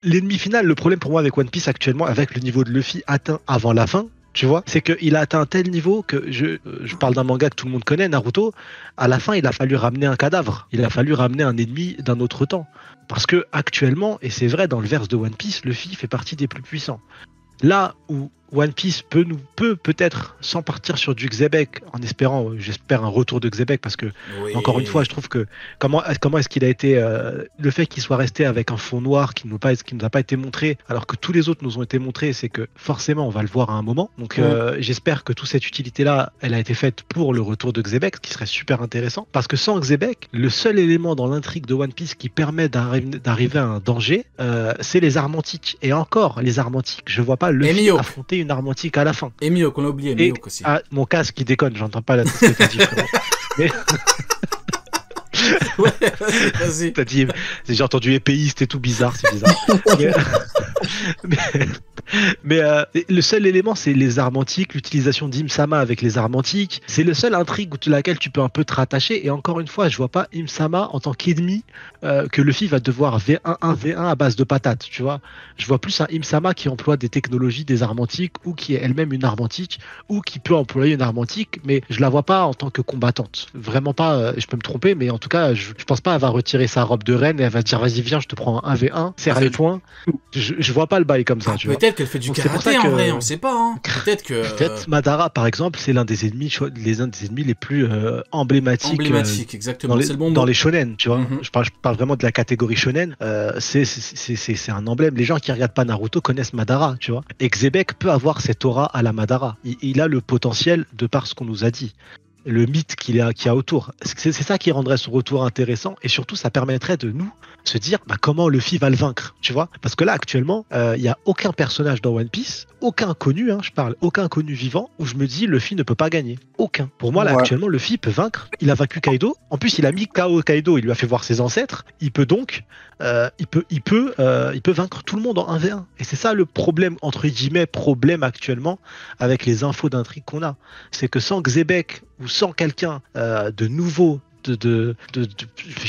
l'ennemi final, le problème pour moi avec One Piece actuellement, avec le niveau de Luffy atteint avant la fin, tu vois, c'est qu'il a atteint un tel niveau que je parle d'un manga que tout le monde connaît, Naruto. À la fin, il a fallu ramener un cadavre. Il a fallu ramener un ennemi d'un autre temps. Parce que actuellement, et c'est vrai dans le verse de One Piece, Luffy fait partie des plus puissants. Là où One Piece peut-être sans partir sur du Xebec, en espérant, j'espère un retour de Xebec, parce que encore une fois, je trouve que comment est-ce qu'il a été, le fait qu'il soit resté avec un fond noir qui nous a pas été montré, alors que tous les autres nous ont été montrés, c'est que forcément on va le voir à un moment. Donc j'espère que toute cette utilité-là, elle a été faite pour le retour de Xebec, ce qui serait super intéressant, parce que sans Xebec, le seul élément dans l'intrigue de One Piece qui permet d'arriver à un danger, c'est les armes antiques. Et encore, les armes antiques, je vois pas Luffy affronter une arme antique à la fin. Et Mihawk, on a oublié Mihawk aussi. Ah, mon casque qui déconne, j'entends pas la ce que t'as dit, frérot. Mais... Ouais, vas-y. T'as dit, j'ai entendu épéiste et tout bizarre, c'est bizarre. mais le seul élément, c'est les armes antiques, l'utilisation d'Im-sama avec les armes antiques. C'est le seul intrigue de laquelle tu peux un peu te rattacher. Et encore une fois, je vois pas Im-sama en tant qu'ennemi que Luffy va devoir V1, 1v1 à base de patates, tu vois. Je vois plus un Im-sama qui emploie des technologies, des armes antiques, ou qui est elle-même une arme antique, ou qui peut employer une arme antique, mais je la vois pas en tant que combattante. Vraiment pas, je peux me tromper, mais en tout cas, je pense pas elle va retirer sa robe de reine et elle va te dire vas-y viens je te prends un 1v1, serre les points. Je vois pas le bail comme ça. Peut-être qu'elle fait du karaté en vrai, on sait pas. Hein. Peut-être Madara par exemple c'est l'un des ennemis les plus emblématiques exactement. Dans les shonen, tu vois. Je parle vraiment de la catégorie shonen. C'est un emblème. Les gens qui regardent pas Naruto connaissent Madara, tu vois. Et Xebec peut avoir cette aura à la Madara. Il a le potentiel de par ce qu'on nous a dit. Le mythe qu'il y a autour. C'est ça qui rendrait son retour intéressant et surtout ça permettrait de nous se dire comment Luffy va le vaincre, tu vois. Parce que là actuellement, il n'y a aucun personnage dans One Piece, aucun connu, aucun connu vivant où je me dis Luffy ne peut pas gagner. Aucun. Pour moi là actuellement Luffy peut vaincre. Il a vaincu Kaido. En plus il a mis KO Kaido, il lui a fait voir ses ancêtres. Il peut donc, il peut vaincre tout le monde en 1v1. Et c'est ça le problème entre guillemets actuellement avec les infos d'intrigue qu'on a, c'est que sans Xebec ou sans quelqu'un de nouveau, il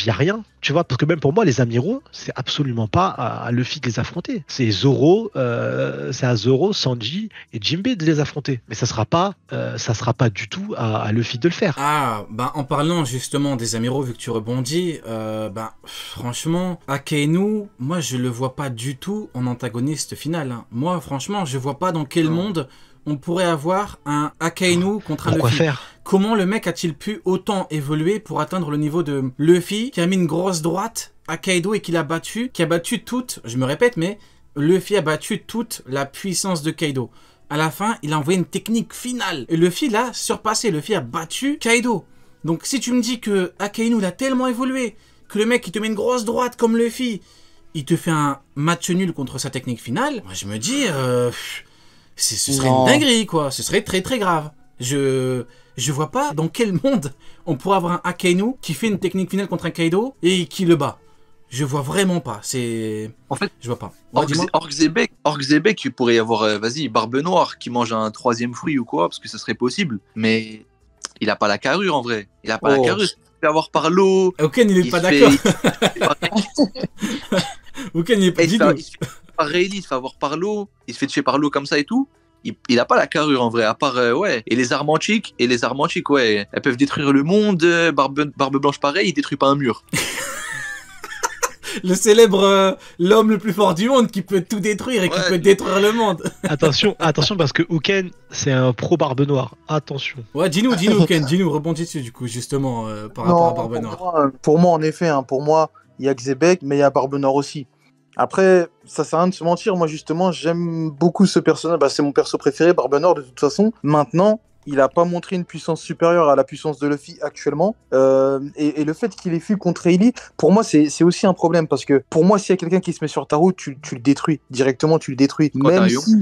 n'y a rien, tu vois, parce que même pour moi, les amiraux, c'est absolument pas à Luffy de les affronter. C'est à Zoro, Sanji et Jinbei de les affronter. Mais ça sera pas du tout à Luffy de le faire. Ah, en parlant justement des amiraux, vu que tu rebondis, franchement, Akainu, moi je le vois pas du tout en antagoniste final. Hein. Moi, franchement, je vois pas dans quel monde on pourrait avoir un Akainu contre un Luffy. Pourquoi faire ? Comment le mec a-t-il pu autant évoluer pour atteindre le niveau de Luffy, qui a mis une grosse droite à Kaido et qui a battu toute, je me répète, mais Luffy a battu toute la puissance de Kaido. À la fin, il a envoyé une technique finale. Et Luffy l'a surpassé. Luffy a battu Kaido. Donc si tu me dis que Akainu a tellement évolué, que le mec il te met une grosse droite comme Luffy, il te fait un match nul contre sa technique finale, moi je me dis... ce serait une dinguerie, quoi. Ce serait très très grave. Je vois pas dans quel monde on pourrait avoir un Akainu qui fait une technique finale contre un Kaido et qui le bat. Je vois vraiment pas. En fait, je vois pas. Hors Xebec, il pourrait y avoir, Barbe Noire qui mange un 3e fruit ou quoi, parce que ça serait possible. Mais il a pas la carrure en vrai. Il a pas la carrure. Il se fait avoir par l'eau. Aucun il est pas d'accord. Aucun il est pas d'accord. Il se fait avoir par l'eau, il se fait tuer par l'eau comme ça et tout. Il a pas la carrure en vrai, à part Et les armes antiques, elles peuvent détruire le monde. Barbe Blanche pareil, il détruit pas un mur. Le célèbre l'homme le plus fort du monde qui peut tout détruire et qui peut détruire le monde. Attention parce que Uken c'est un pro Barbe Noire. Attention. Ouais, dis-nous Uken, rebondis dessus du coup justement par rapport à Barbe Noire. Pour moi en effet, il y a Xebec mais il y a Barbe Noire aussi. Après, ça sert à rien de se mentir. Moi, justement, j'aime beaucoup ce personnage. C'est mon perso préféré, Barbe Noire, de toute façon. Maintenant, il n'a pas montré une puissance supérieure à la puissance de Luffy actuellement. Et le fait qu'il ait fui contre Ailey, pour moi, c'est aussi un problème. Parce que pour moi, s'il y a quelqu'un qui se met sur ta route, tu le détruis. Directement, tu le détruis. Même si,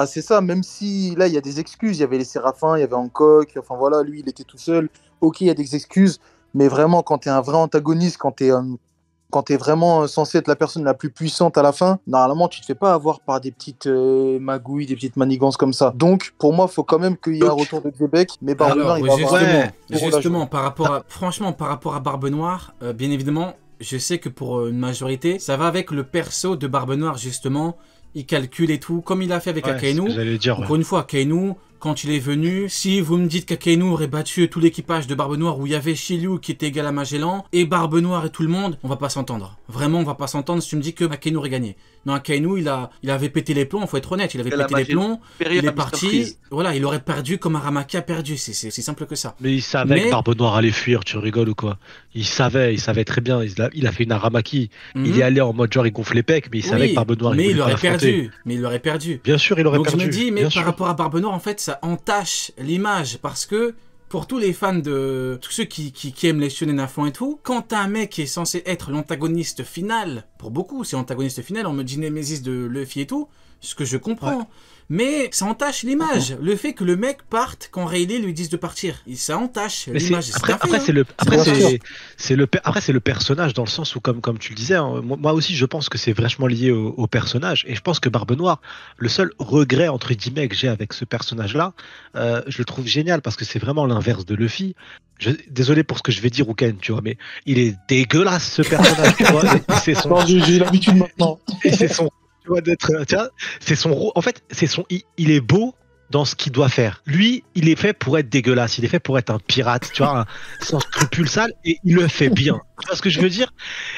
c'est ça. Même si, là, il y a des excuses. Il y avait les Séraphins, il y avait Hancock. Enfin, voilà, lui, il était tout seul. Ok, il y a des excuses. Mais vraiment, quand tu es un vrai antagoniste, quand tu es vraiment censé être la personne la plus puissante à la fin, normalement, tu te fais pas avoir par des petites magouilles, des petites manigances comme ça. Donc, pour moi, il faut quand même qu'il y ait un retour de Xebec, mais Barbe Noire, il va justement, par rapport à Barbe Noire, bien évidemment, je sais que pour une majorité, ça va avec le perso de Barbe Noire, justement. Il calcule et tout, comme il a fait avec Akainu. J'allais dire, Encore une fois, Akainu, quand il est venu, si vous me dites qu'Akainu aurait battu tout l'équipage de Barbe Noire où il y avait Shiryu qui était égal à Magellan, et Barbe Noire et tout le monde, on va pas s'entendre. Vraiment, on va pas s'entendre si tu me dis que Akainu aurait gagné. Non, Akainu, il avait pété les plombs, faut être honnête, il avait pété les plombs, il est parti, voilà, il aurait perdu comme Aramaki a perdu, c'est simple que ça. Mais il savait que Barbe Noire allait fuir, tu rigoles ou quoi? Il savait très bien, il a fait une Aramaki, il est allé en mode genre il gonfle les pecs, mais il savait que Barbe Noire mais il aurait perdu, Bien sûr, il aurait perdu. Donc je me dis, mais par rapport à Barbe Noire, en fait, ça entache l'image, parce que pour tous les fans de... tous ceux qui aiment les shonen à fond et tout, quand t'as un mec qui est censé être l'antagoniste final, pour beaucoup c'est l'antagoniste final, on me dit Nemesis de Luffy et tout, ce que je comprends. Ouais. Mais ça entache l'image. Le fait que le mec parte quand Rayleigh lui dise de partir, ça entache l'image. Après, c'est le personnage dans le sens où, comme tu le disais, hein, moi aussi je pense que c'est vachement lié au personnage. Et je pense que Barbe Noire, le seul regret entre guillemets que j'ai avec ce personnage-là, je le trouve génial parce que c'est vraiment l'inverse de Luffy. Désolé pour ce que je vais dire, Ouken, tu vois, mais il est dégueulasse ce personnage, tu vois. J'ai l'habitude maintenant. Et c'est son c'est son rôle. En fait, il est beau dans ce qu'il doit faire. Lui, il est fait pour être dégueulasse. Il est fait pour être un pirate, tu vois, sans scrupule sale, et il le fait bien. Tu vois ce que je veux dire?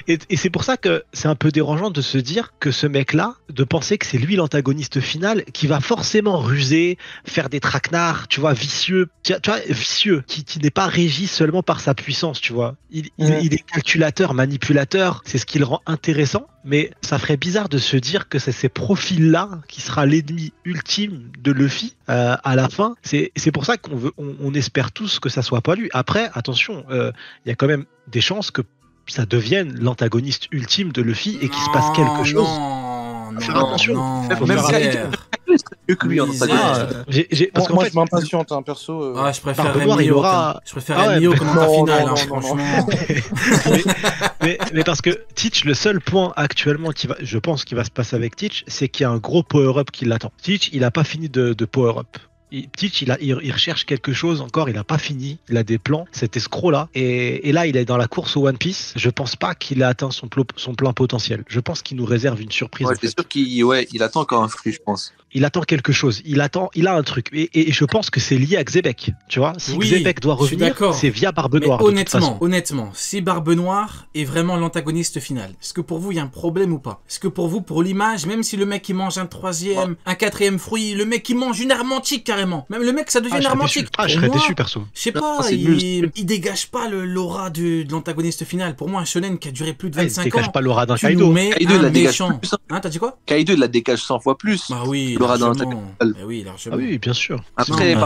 Et c'est pour ça que c'est un peu dérangeant de se dire que ce mec-là, de penser que c'est lui l'antagoniste final, qui va forcément ruser, faire des traquenards, tu vois, vicieux, qui n'est pas régi seulement par sa puissance, tu vois. Il est calculateur, manipulateur, c'est ce qui le rend intéressant, mais ça ferait bizarre de se dire que c'est ces profils-là qui sera l'ennemi ultime de Luffy à la fin. C'est pour ça qu'on espère tous que ça soit pas lui. Après, attention, il y a quand même des chances que ça devienne l'antagoniste ultime de Luffy et qu'il se passe quelque chose. Attention. Même mieux que lui en antagoniste. Parce qu'en fait, je m'impatiente, perso. Je préfère Mio comme finale, franchement. mais parce que Teach, le seul point actuellement je pense qu'il va se passer avec Teach, c'est qu'il y a un gros power-up qui l'attend. Teach, il a pas fini de power-up. Teach, il recherche quelque chose encore, il n'a pas fini, il a des plans, cet escroc-là, et là il est dans la course au One Piece. Je pense pas qu'il a atteint son plein potentiel. Je pense qu'il nous réserve une surprise. Ouais, c'est sûr qu'il attend encore un fruit, je pense. Il attend quelque chose, il a un truc, et je pense que c'est lié à Xebec, tu vois. Si Xebec doit revenir, c'est via Barbe Noire. Honnêtement, si Barbe Noire est vraiment l'antagoniste final, est-ce que pour vous il y a un problème ou pas? Est-ce que pour vous, pour l'image, même si le mec il mange un troisième, un quatrième fruit, le mec il mange une armantique carrément, même le mec ça devient une armantique. Je serais déçu perso. Je sais pas, il dégage pas l'aura de l'antagoniste final. Pour moi, un shonen qui a duré plus de 25 ans. Il dégage pas l'aura d'un Kaido. Kaido il la dégage plus. Hein, t'as dit quoi? Kaido il la dégage 100 fois plus. Bah oui. L'aura d'un antagoniste. Oui, largement. Ah oui, bien sûr. Après,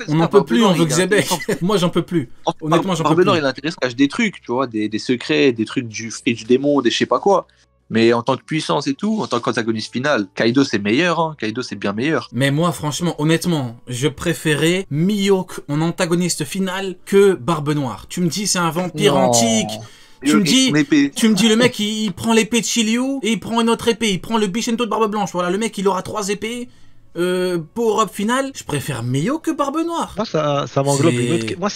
on n'en peut plus, on veut Xebec. Moi, j'en peux plus. Honnêtement, j'en peux plus. Barbe Noire, il est intéressant, il cache des trucs, tu vois, des secrets, des trucs du fruit du démon, des je sais pas quoi. Mais en tant que puissance et tout, en tant qu'antagoniste final, Kaido c'est meilleur, hein. Kaido c'est bien meilleur. Mais moi, franchement, honnêtement, je préférais Mihawk en antagoniste final que Barbe Noire. Tu me dis, c'est un vampire antique. Tu me dis, le mec, il prend l'épée de Shiryu et il prend une autre épée. Il prend le Bishento de Barbe Blanche. Voilà, le mec, il aura 3 épées. Power-up final, je préfère Mihawk que Barbe Noire. Moi, ça m'englobe une autre. Moi,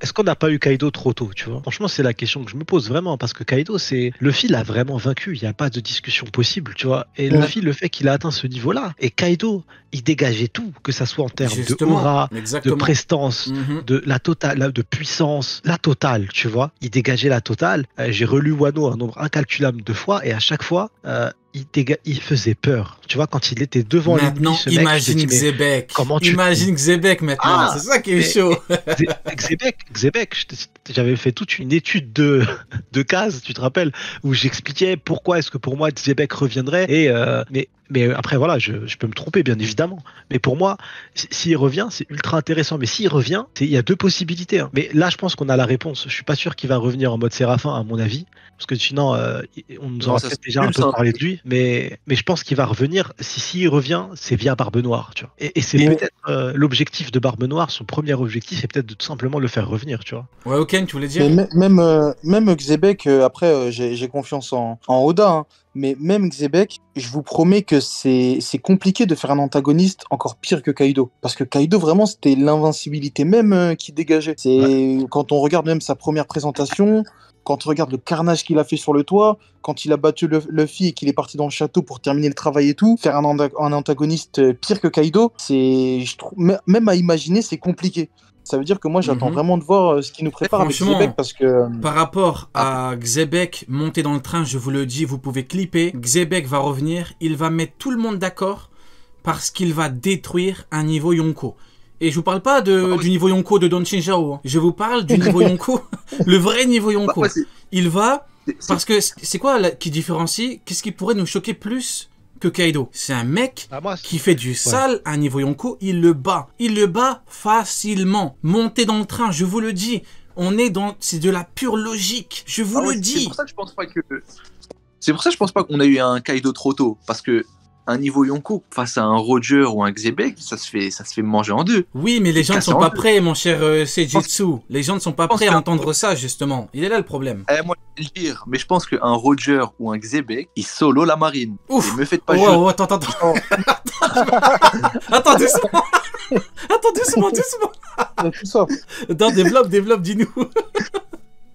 est-ce qu'on n'a pas eu Kaido trop tôt, tu vois? Franchement, c'est la question que je me pose vraiment, parce que Kaido, Luffy l'a vraiment vaincu, il n'y a pas de discussion possible, tu vois. Et Luffy, le fait qu'il a atteint ce niveau-là, et Kaido, il dégageait tout, que ça soit en termes de aura, de prestance, de la totale, de puissance, la totale, tu vois. Il dégageait la totale. J'ai relu Wano un nombre incalculable de fois, et à chaque fois, il faisait peur. Tu vois, quand il était devant l'ennemi, maintenant, imagine Xebec. Imagine Xebec maintenant. C'est ça qui est chaud. Xebec, j'avais fait toute une étude de cases, tu te rappelles, où j'expliquais pourquoi est-ce que pour moi Xebec reviendrait. Mais après, voilà, je peux me tromper, bien évidemment. Mais pour moi, s'il revient, c'est ultra intéressant. Mais s'il revient, il y a 2 possibilités. Hein. Mais là, je pense qu'on a la réponse. Je suis pas sûr qu'il va revenir en mode Séraphin, à mon avis. Parce que sinon, on nous aura peut-être déjà un peu parlé de lui. Mais je pense qu'il va revenir. S'il revient, c'est via Barbe Noire, tu vois. Et c'est peut-être l'objectif de Barbe Noire. Son premier objectif, c'est peut-être de tout simplement le faire revenir, tu vois. Ouais, Oken, tu voulais dire? Même Xebec, après, j'ai confiance en Oda, hein. Mais même Xebec, je vous promets que c'est compliqué de faire un antagoniste encore pire que Kaido. Parce que Kaido, vraiment, c'était l'invincibilité même qui dégageait. Quand on regarde même sa première présentation, quand tu regardes le carnage qu'il a fait sur le toit, quand il a battu Luffy et qu'il est parti dans le château pour terminer le travail et tout, faire un antagoniste pire que Kaido, je trouve, même à imaginer, c'est compliqué. Ça veut dire que moi, j'attends vraiment de voir ce qu'il nous prépare avec Xebec parce que... Par rapport à Xebec monté dans le train, je vous le dis, vous pouvez clipper. Xebec va revenir, il va mettre tout le monde d'accord parce qu'il va détruire un niveau Yonko. Et je vous parle pas du niveau Yonko de Don Chinjao. Je vous parle du niveau Yonko, le vrai niveau Yonko. Il va... Parce que c'est quoi qui différencie? Qu'est-ce qui pourrait nous choquer plus que Kaido? C'est un mec qui fait du sale à un niveau Yonko, il le bat. Il le bat facilement. Montez dans le train, je vous le dis. C'est de la pure logique. Je vous le dis. C'est pour ça que je pense pas que... C'est pour ça que je pense pas qu'on a eu un Kaido trop tôt. Parce que un niveau Yonko face à un Roger ou un Xebec, ça se fait manger en deux. Oui, mais les gens ne sont pas prêts, mon cher Seijitsu. Les gens ne sont pas prêts à entendre ça, justement. Il est là le problème. Moi, je vais le dire, mais je pense qu'un Roger ou un Xebec, il solo la marine. Ouf. Et me faites pas jouer. Attends. Attends, doucement. Attends, doucement. Tout ça. Non, développe, dis-nous.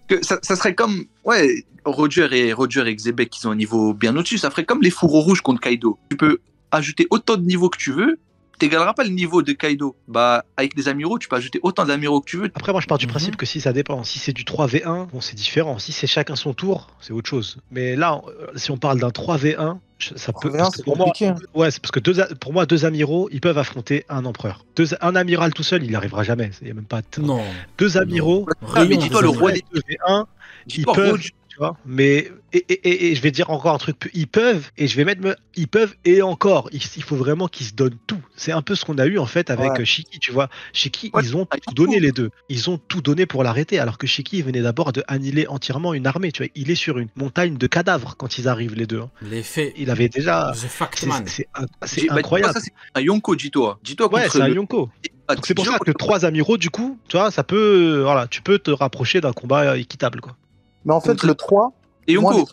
Que ça serait comme... Ouais, Roger et Xebec, qui sont un niveau bien au-dessus, ça ferait comme les fourreaux rouges contre Kaido. Tu peux ajouter autant de niveaux que tu veux, t'égaleras pas le niveau de Kaido. Bah, avec les amiraux, tu peux ajouter autant d'amiraux que tu veux. Après, moi, je pars du principe que si ça dépend. Si c'est du 3v1, bon, c'est différent. Si c'est chacun son tour, c'est autre chose. Mais là, si on parle d'un 3v1, ça peut... C'est compliqué. Ouais, c'est parce que pour moi, deux amiraux, ils peuvent affronter un empereur. Un amiral tout seul, il n'y arrivera jamais. Il y a même pas de... Non. Deux amiraux, mais dis-toi, le roi des 2v1, ils peuvent... Tu vois, mais et je vais dire encore un truc, ils peuvent, et je vais mettre ils peuvent, et encore, il faut vraiment qu'ils se donnent tout. C'est un peu ce qu'on a eu en fait avec Shiki, tu vois. Shiki, ils ont tout donné les deux. Ils ont tout donné pour l'arrêter, alors que Shiki venait d'abord de annihiler entièrement une armée, tu vois. Il est sur une montagne de cadavres quand ils arrivent les deux. Les faits. Il avait déjà... C'est incroyable. Ça, c'est un Yonko, dis-toi. Ouais, c'est un Yonko. Donc c'est pour ça que 3 amiraux, du coup, tu vois, ça peut... Voilà, tu peux te rapprocher d'un combat équitable, quoi. Mais en fait, le 3... Les Yonko.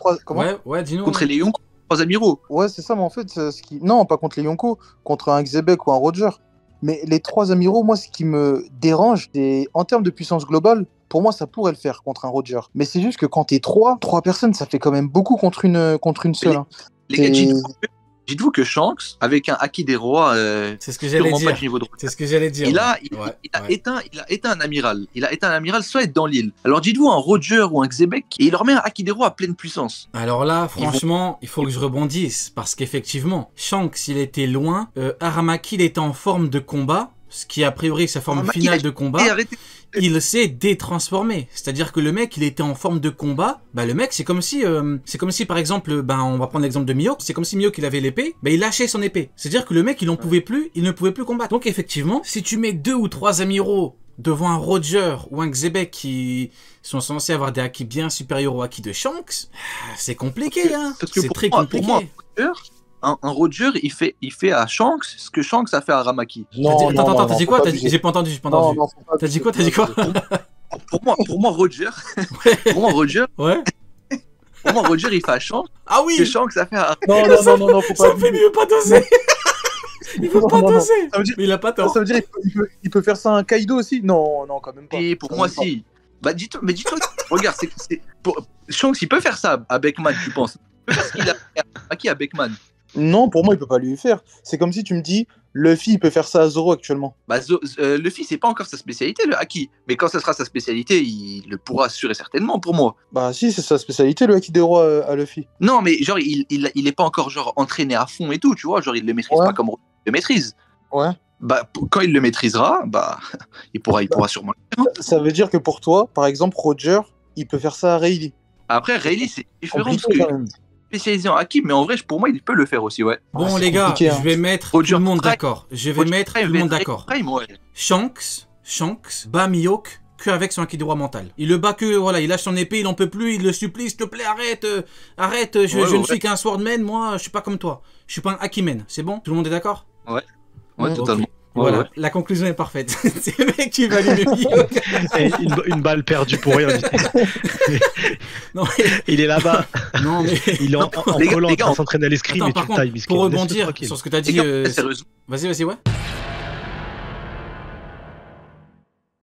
Ouais, dis-nous. Contre les Yonko, 3 amiraux. Ouais, c'est ça, mais en fait, non, pas contre les Yonko, contre un Xebec ou un Roger. Mais les 3 amiraux, moi, ce qui me dérange, c'est en termes de puissance globale, pour moi, ça pourrait le faire contre un Roger. Mais c'est juste que quand t'es 3 personnes, ça fait quand même beaucoup contre une seule. Les gars, dites-vous que Shanks, avec un Haki des Rois, c'est ce que j'allais dire. C'est ce que j'allais dire. Il a éteint un amiral. Il a éteint un amiral sans être dans l'île. Alors dites-vous un Roger ou un Xebec, et il leur met un Haki des Rois à pleine puissance. Alors là, franchement, il faut que je rebondisse. Parce qu'effectivement, Shanks, il était loin. Aramaki, il était en forme de combat. Ce qui, a priori, sa forme finale de combat. Il s'est détransformé. C'est-à-dire que le mec, il était en forme de combat. Bah, le mec, c'est comme si, par exemple, on va prendre l'exemple de Mihawk. C'est comme si Mihawk, il avait l'épée. Bah, il lâchait son épée. C'est-à-dire que le mec, il ne pouvait plus combattre. Donc, effectivement, si tu mets 2 ou 3 amiraux devant un Roger ou un Xebec qui sont censés avoir des haki bien supérieurs aux haki de Shanks, c'est compliqué, c'est très compliqué. Pour moi, un Roger, il fait à Shanks ce que Shanks a fait à Aramaki. Attends, t'as dit quoi? J'ai pas entendu. T'as dit quoi? Pour moi, Roger. Ouais. Pour moi, Roger, il fait à Shanks ce que Shanks a fait à Aramaki. Non, faut pas. Ça fait mieux pas doser. Il faut pas doser. Mais il a pas tort. Ça veut dire qu'il peut faire ça à un Kaido aussi? Non, quand même pas. Et pour moi, si. Bah, dis-toi, regarde, Shanks, il peut faire ça à Beckman, tu penses? Parce qu'il a fait Aramaki à Beckman. Non, pour moi, il peut pas lui faire. C'est comme si tu me dis, Luffy, il peut faire ça à Zoro actuellement. Bah, Luffy, c'est pas encore sa spécialité, le haki. Mais quand ce sera sa spécialité, il le pourra assurer certainement pour moi. Bah, si, c'est sa spécialité, le haki des rois à Luffy. Non, mais genre, il est pas encore genre entraîné à fond et tout, tu vois. Genre, il le maîtrise pas comme il le maîtrise. Ouais. Bah, quand il le maîtrisera, bah, il pourra sûrement le faire. Ça veut dire que pour toi, par exemple, Roger, il peut faire ça à Rayleigh. Après, Rayleigh, c'est différent parce que spécialisé en haki, mais en vrai, pour moi, il peut le faire aussi, ouais. Bon, les gars, je vais mettre tout le monde d'accord. Shanks bat Mihawk qu'avec son haki de roi mental. Il le bat que, voilà, il lâche son épée, il en peut plus, il le supplie, s'il te plaît, arrête, je ne suis qu'un swordman, moi, je suis pas comme toi. Je suis pas un hakiman, c'est bon? Tout le monde est d'accord? Ouais, totalement. Okay. Voilà, ouais. La conclusion est parfaite. C'est le mec qui va allumer Mihawk. Une balle perdue pour rien. Non, il est là-bas. Non, mais... Il est en collant en train de s'entraîner à l'escrime et tu le times. Pour rebondir sur ce que tu as dit... Vas-y, ouais.